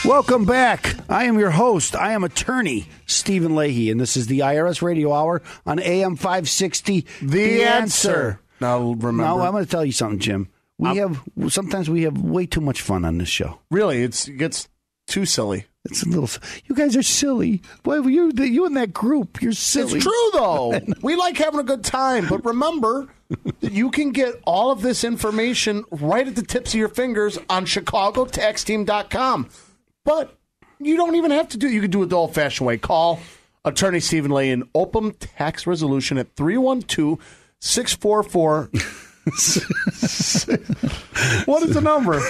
Welcome back. I am your host. I am attorney Stephen Leahy, and this is the IRS Radio Hour on AM 560. The Answer. Now, remember. Now, I'm going to tell you something, Jim. Sometimes we have way too much fun on this show. Really? It gets too silly. It's a little. You guys are silly. Boy, you and that group, you're silly. It's true, though. We like having a good time. But remember, you can get all of this information right at the tips of your fingers on ChicagoTaxTeam.com. But you don't even have to do it. You can do it the old-fashioned way. Call Attorney Stephen Leahy in Opem Tax Resolution at 312-644. What is the number?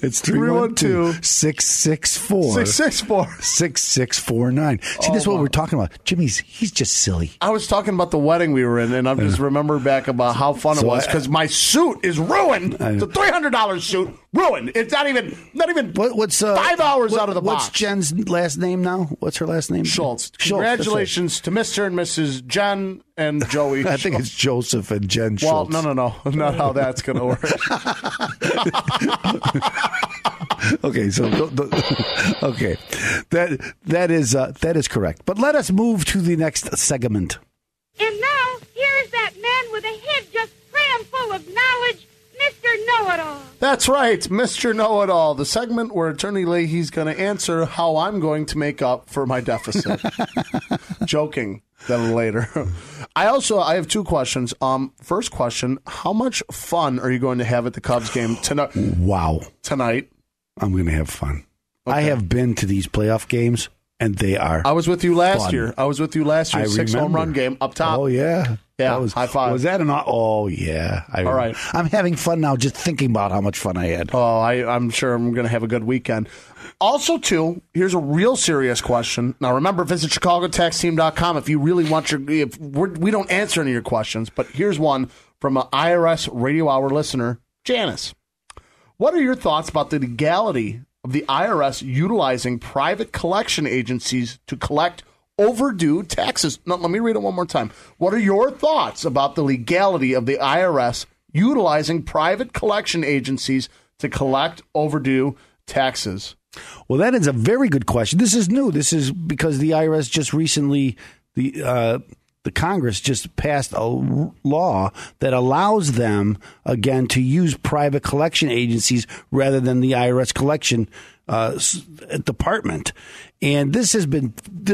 It's 312-664-6649. See, this is what we're talking about. He's just silly. I was talking about the wedding we were in, and I've just remembered back about how fun it was because my suit is ruined. It's a $300 suit, ruined. It's not even what's 5 hours out of the box. What's Jen's last name now? What's her last name? Schultz. Congratulations to Mr. and Mrs. Jen and Joey. I think it's Joseph and Jen Schultz. Well, no. Not how that's going to work. Okay, so okay, that is correct. But let us move to the next segment. And now here's that man with a head just crammed full of knowledge, Mr. Know-It-All. That's right, Mr. Know-It-All, the segment where Attorney Leahy's going to answer how I'm going to make up for my deficit. Joking. Then later. I have two questions. First question, how much fun are you going to have at the Cubs game tonight? Wow. Tonight? I'm going to have fun. Okay. I have been to these playoff games, and they are I was with you last fun. year. 6 home run game up top. Oh, yeah. Yeah, high five. Was that oh, yeah. All right. I'm having fun now just thinking about how much fun I had. Oh, I'm sure I'm going to have a good weekend. Also, too, here's a real serious question. Now, remember, visit ChicagoTaxTeam.com if you really want we don't answer any of your questions, but here's one from an IRS Radio Hour listener, Janice. What are your thoughts about the legality of the IRS utilizing private collection agencies to collect overdue taxes? No, let me read it one more time. What are your thoughts about the legality of the IRS utilizing private collection agencies to collect overdue taxes? Well, that is a very good question. This is new. This is because the IRS just recently, the Congress just passed a law that allows them, again, to use private collection agencies rather than the IRS collection department. And this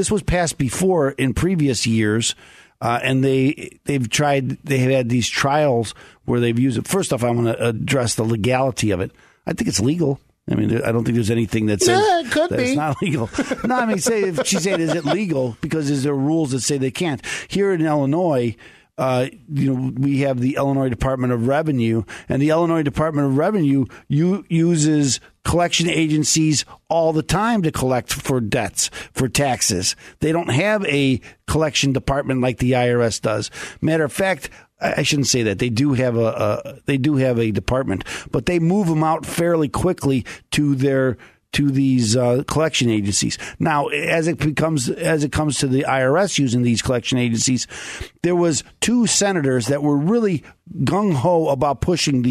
was passed before in previous years. And they've had these trials where they've used it. First off, I want to address the legality of it. I think it's legal. I mean, I don't think there's anything that says it could be. It's not legal. No, I mean, if she said, is it legal? Because is there rules that say they can't? Here in Illinois, we have the Illinois Department of Revenue, and the Illinois Department of Revenue uses collection agencies all the time to collect for debts, for taxes. They don't have a collection department like the IRS does. Matter of fact, I shouldn't say that. They do have a department, but they move them out fairly quickly to these collection agencies. Now, as it comes to the IRS using these collection agencies, there was two senators that were really gung ho about pushing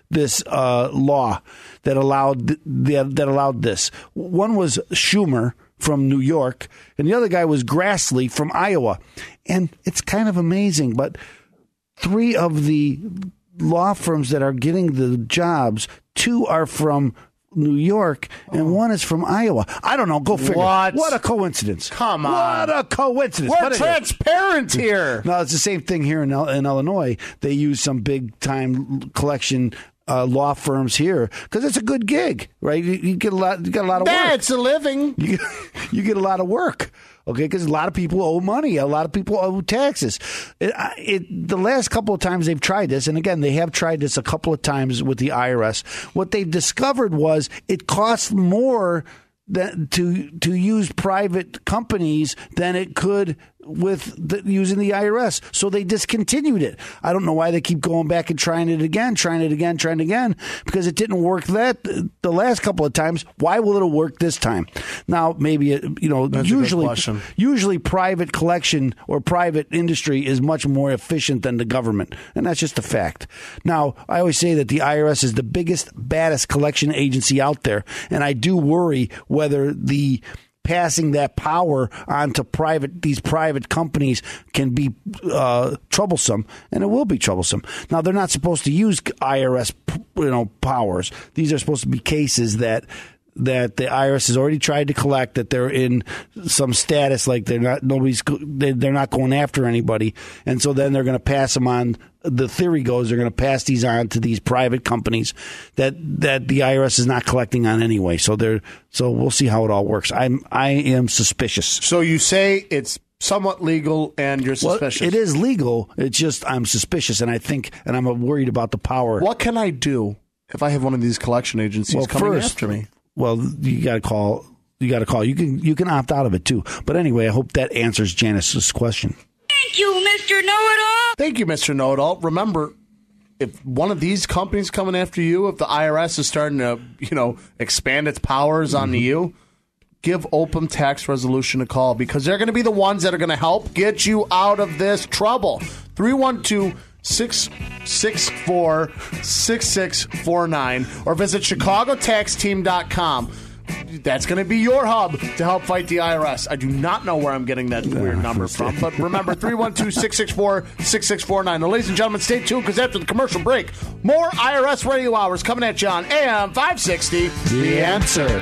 this law that allowed this. One was Schumer from New York, and the other guy was Grassley from Iowa. And it's kind of amazing, but three of the law firms that are getting the jobs, two are from New York, and one is from Iowa. I don't know. Go figure. What a coincidence. Come on. What a coincidence. We're transparent here. No, it's the same thing here in Illinois. They use some big-time collection law firms here because it's a good gig, right? You get a lot of work. It's a living. You get a lot of work. Okay, because a lot of people owe money. A lot of people owe taxes. The last couple of times they've tried this, and again, they have tried this a couple of times with the IRS. What they've discovered was it costs more to use private companies than it could using the IRS. So they discontinued it. I don't know why they keep going back and trying it again, because it didn't work the last couple of times. Why will it work this time? Now, maybe, usually private collection or private industry is much more efficient than the government. And that's just a fact. Now, I always say that the IRS is the biggest, baddest collection agency out there. And I do worry whether passing that power on to these private companies can be troublesome, and it will be troublesome. Now, they're not supposed to use IRS powers. These are supposed to be cases that the IRS has already tried to collect, that they're in some status like they're not going after anybody, and so then they're going to pass them on. The theory goes they're going to pass these on to these private companies that the IRS is not collecting on anyway. So we'll see how it all works. I am suspicious. So you say it's somewhat legal, and you're suspicious. Well, it is legal. It's just I'm suspicious, and I'm worried about the power. What can I do if I have one of these collection agencies coming after me? Well, you got to call. You can opt out of it too. But anyway, I hope that answers Janice's question. Thank you, Mr. Know-It-All. Thank you, Mr. Know-It-All. Remember, if one of these companies coming after you, if the IRS is starting to, expand its powers on you, give Opem Tax Resolution a call, because they're going to be the ones that are going to help get you out of this trouble. 312-664-6649 or visit ChicagoTaxTeam.com. That's going to be your hub to help fight the IRS. I do not know where I'm getting that weird number from, but remember, 312-664-6649. Now, ladies and gentlemen, stay tuned, because after the commercial break, more IRS Radio Hours coming at you on AM 560. The Answer.